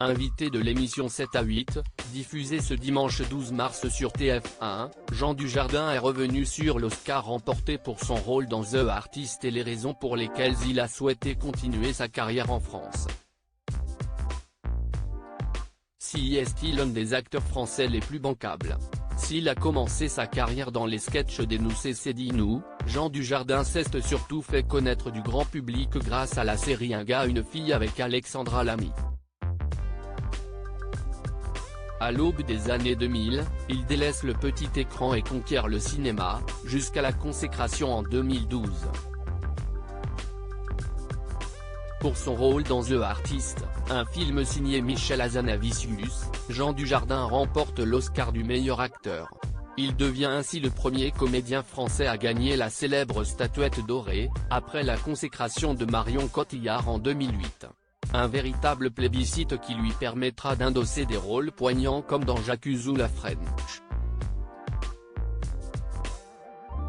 Invité de l'émission 7 à 8, diffusée ce dimanche 12 mars sur TF1, Jean Dujardin est revenu sur l'Oscar remporté pour son rôle dans The Artist et les raisons pour lesquelles il a souhaité continuer sa carrière en France. Si est-il l'un des acteurs français les plus bancables? S'il a commencé sa carrière dans les sketchs des Nous c'est dit nous, Jean Dujardin s'est surtout fait connaître du grand public grâce à la série Un gars une fille avec Alexandra Lamy. À l'aube des années 2000, il délaisse le petit écran et conquiert le cinéma, jusqu'à la consécration en 2012. Pour son rôle dans The Artist, un film signé Michel Hazanavicius, Jean Dujardin remporte l'Oscar du meilleur acteur. Il devient ainsi le premier comédien français à gagner la célèbre statuette dorée, après la consécration de Marion Cotillard en 2008. Un véritable plébiscite qui lui permettra d'endosser des rôles poignants comme dans J'accuse ou La French.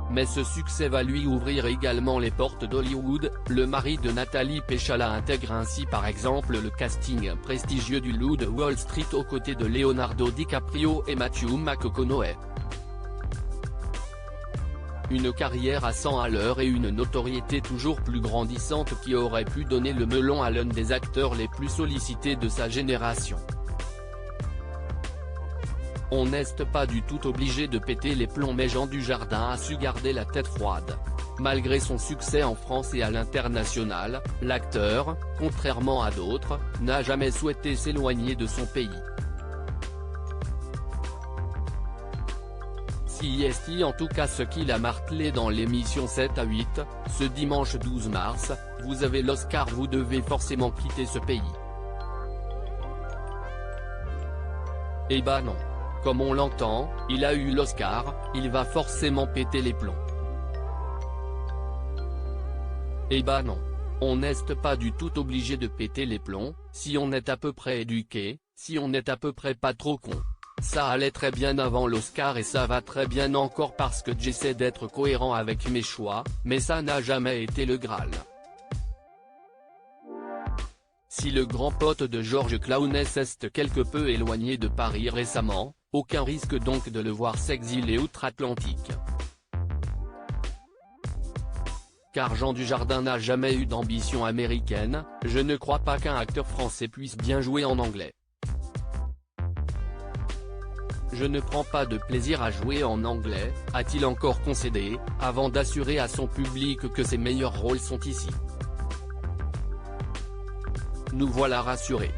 Mais ce succès va lui ouvrir également les portes d'Hollywood. Le mari de Nathalie Péchala intègre ainsi par exemple le casting prestigieux du Loup de Wall Street aux côtés de Leonardo DiCaprio et Matthew McConaughey. Une carrière à 100 à l'heure et une notoriété toujours plus grandissante qui aurait pu donner le melon à l'un des acteurs les plus sollicités de sa génération. On n'est pas du tout obligé de péter les plombs, mais Jean Dujardin a su garder la tête froide. Malgré son succès en France et à l'international, l'acteur, contrairement à d'autres, n'a jamais souhaité s'éloigner de son pays. Si est en tout cas ce qu'il a martelé dans l'émission 7 à 8, ce dimanche 12 mars, vous avez l'Oscar, vous devez forcément quitter ce pays. Eh bah non. Comme on l'entend, il a eu l'Oscar, il va forcément péter les plombs. Eh bah non. On n'est pas du tout obligé de péter les plombs, si on est à peu près éduqué, si on est à peu près pas trop con. Ça allait très bien avant l'Oscar et ça va très bien encore parce que j'essaie d'être cohérent avec mes choix, mais ça n'a jamais été le Graal. Si le grand pote de Georges Clooney s'est quelque peu éloigné de Paris récemment, aucun risque donc de le voir s'exiler outre-Atlantique. Car Jean Dujardin n'a jamais eu d'ambition américaine, je ne crois pas qu'un acteur français puisse bien jouer en anglais. Je ne prends pas de plaisir à jouer en anglais, a-t-il encore concédé, avant d'assurer à son public que ses meilleurs rôles sont ici. Nous voilà rassurés.